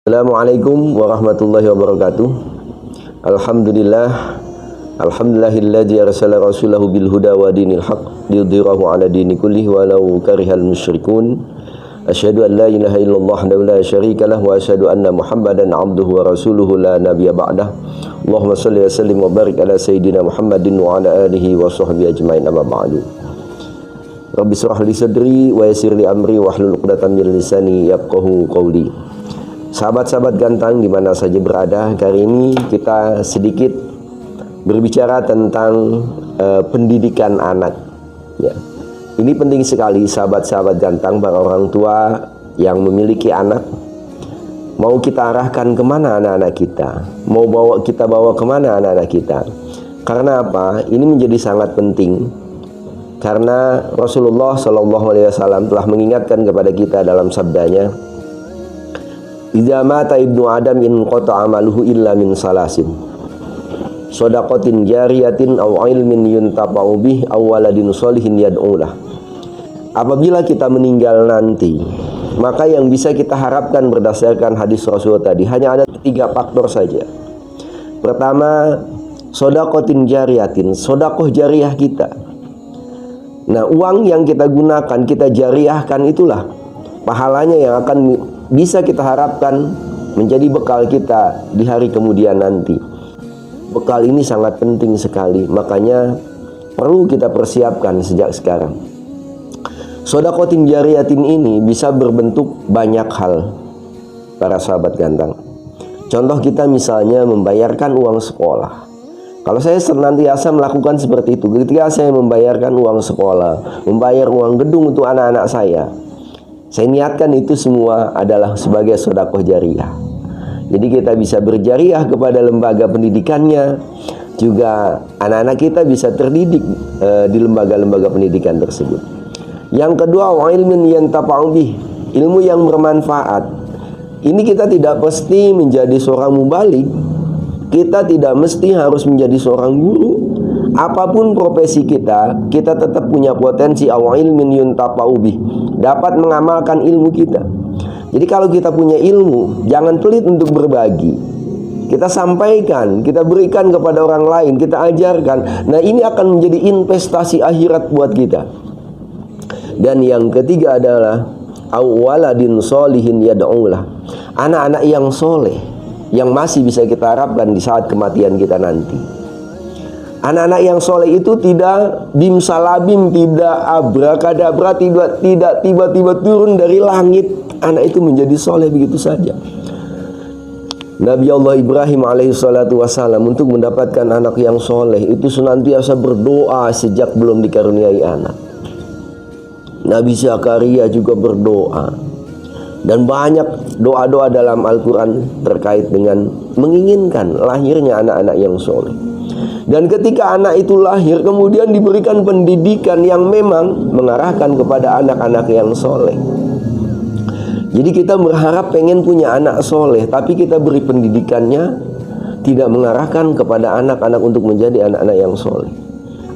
Assalamualaikum warahmatullahi wabarakatuh. Alhamdulillahilladzi arsala rasulahu bil huda wa dinil haqq liyudhhirahu ala dini kullih walau karihal musyrikun. Asyhadu an la ilaha illallah wahdahu la syarikalah wa asyhadu anna Muhammadan abduhu wa rasuluhu la nabiyya ba'dah. Allahumma shalli wa sallim wa barik ala sayyidina Muhammadin wa ala alihi wa sahbihi ajmain, amma ba'du. Rabbi shrah li sadri wa yassir li amri wahlul 'uqdatam min lisani yafqahu qawli. Sahabat-sahabat ganteng di mana saja berada, kali ini kita sedikit berbicara tentang pendidikan anak. Ya. Ini penting sekali, sahabat-sahabat ganteng, para orang tua yang memiliki anak. Mau kita arahkan kemana anak-anak kita? Mau kita bawa kemana anak-anak kita? Karena apa? Ini menjadi sangat penting. Karena Rasulullah SAW telah mengingatkan kepada kita dalam sabdanya, idza mata ibnu adam in qata amaluhu illa min salasin, shadaqatin jariyatin aw ilmin yuntafa'u bih aw waladin sholihin yad'ulah. Apabila kita meninggal nanti, maka yang bisa kita harapkan berdasarkan hadis Rasul tadi hanya ada 3 faktor saja. Pertama, shadaqatin jariyatin, sedekah jariah kita. Nah, uang yang kita gunakan, kita jariahkan, itulah pahalanya yang akan bisa kita harapkan menjadi bekal kita di hari kemudian nanti. Bekal ini sangat penting sekali, makanya perlu kita persiapkan sejak sekarang. Shadaqatin jariyatin ini bisa berbentuk banyak hal, para sahabat ganteng. Contoh kita misalnya membayarkan uang sekolah. Kalau saya senantiasa melakukan seperti itu, ketika saya membayarkan uang sekolah, membayar uang gedung untuk anak-anak saya niatkan itu semua adalah sebagai sedekah jariah. Jadi kita bisa berjariah kepada lembaga pendidikannya, juga anak-anak kita bisa terdidik di lembaga-lembaga pendidikan tersebut. Yang kedua, wa ilmin yantafa'u bih, ilmu yang bermanfaat. Ini kita tidak mesti menjadi seorang mubalik, kita tidak mesti harus menjadi seorang guru. Apapun profesi kita tetap punya potensi aw ilmin yuntafa'u bih, dapat mengamalkan ilmu kita. Jadi kalau kita punya ilmu, jangan pelit untuk berbagi. Kita sampaikan, kita berikan kepada orang lain, kita ajarkan. Nah, ini akan menjadi investasi akhirat buat kita. Dan yang ketiga adalah waladin sholihin yad'ulah, anak-anak yang soleh yang masih bisa kita harapkan di saat kematian kita nanti. Anak-anak yang soleh itu tidak bimsalabim, tidak abrakadabra, tidak tiba-tiba turun dari langit. Anak itu menjadi soleh begitu saja. Nabi Allah Ibrahim alaihissalatu wassalam untuk mendapatkan anak yang soleh itu senantiasa berdoa sejak belum dikaruniai anak. Nabi Zakaria juga berdoa. Dan banyak doa-doa dalam Al-Quran terkait dengan menginginkan lahirnya anak-anak yang soleh. Dan ketika anak itu lahir, kemudian diberikan pendidikan yang memang mengarahkan kepada anak-anak yang soleh. Jadi kita berharap pengen punya anak soleh, tapi kita beri pendidikannya tidak mengarahkan kepada anak-anak untuk menjadi anak-anak yang soleh.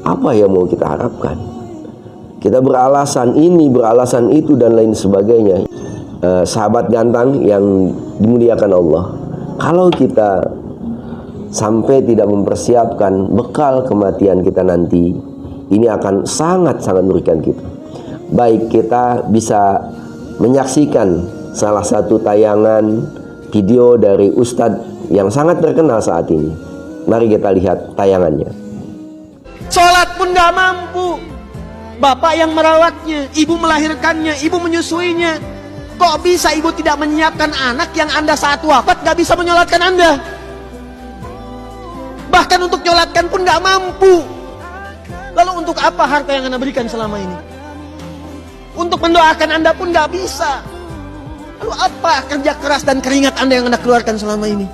Apa yang mau kita harapkan? Kita beralasan ini, beralasan itu, dan lain sebagainya. Sahabat ganteng yang dimuliakan Allah, kalau kita sampai tidak mempersiapkan bekal kematian kita nanti, ini akan sangat-sangat merugikan kita. Baik kita bisa menyaksikan salah satu tayangan video dari Ustadz yang sangat terkenal saat ini. Mari kita lihat tayangannya. Sholat pun gak mampu, bapak yang merawatnya, ibu melahirkannya, ibu menyusuinya. Kok bisa ibu tidak menyiapkan anak yang anda saat wafat gak bisa menyolatkan anda? Bahkan untuk nyolatkan pun gak mampu. Lalu untuk apa harta yang anda berikan selama ini? Untuk mendoakan anda pun gak bisa. Lalu apa kerja keras dan keringat anda yang anda keluarkan selama ini?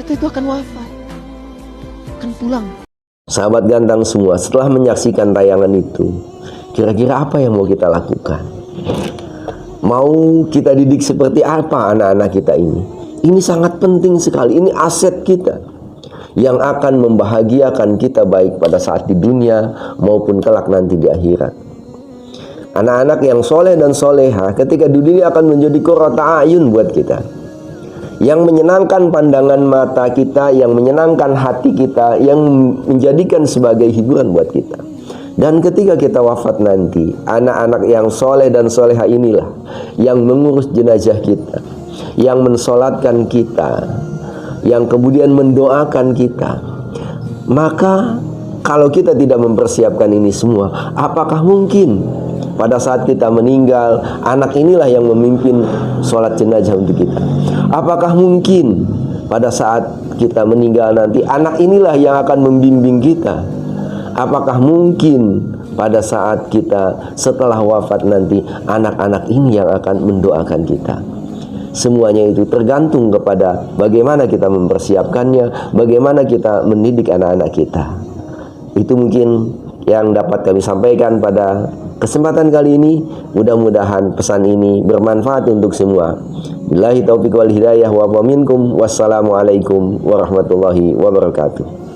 Itu akan wafat, akan pulang. Sahabat ganteng semua, setelah menyaksikan tayangan itu, kira-kira apa yang mau kita lakukan? Mau kita didik seperti apa anak-anak kita ini? Ini sangat penting sekali. Ini aset kita yang akan membahagiakan kita baik pada saat di dunia maupun kelak nanti di akhirat. Anak-anak yang soleh dan soleha ketika di dunia akan menjadi qurrata ayun buat kita, yang menyenangkan pandangan mata kita, yang menyenangkan hati kita, yang menjadikan sebagai hiburan buat kita. Dan ketika kita wafat nanti, anak-anak yang soleh dan soleha inilah yang mengurus jenazah kita, yang mensolatkan kita, yang kemudian mendoakan kita. Maka kalau kita tidak mempersiapkan ini semua, apakah mungkin pada saat kita meninggal, anak inilah yang memimpin sholat jenazah untuk kita? Apakah mungkin pada saat kita meninggal nanti, anak inilah yang akan membimbing kita? Apakah mungkin pada saat kita setelah wafat nanti, anak-anak ini yang akan mendoakan kita? Semuanya itu tergantung kepada bagaimana kita mempersiapkannya, bagaimana kita mendidik anak-anak kita. Itu mungkin yang dapat kami sampaikan pada kesempatan kali ini. Mudah-mudahan pesan ini bermanfaat untuk semua. Billahi taufiq wal hidayah wa minkum. Wassalamualaikum warahmatullahi wabarakatuh.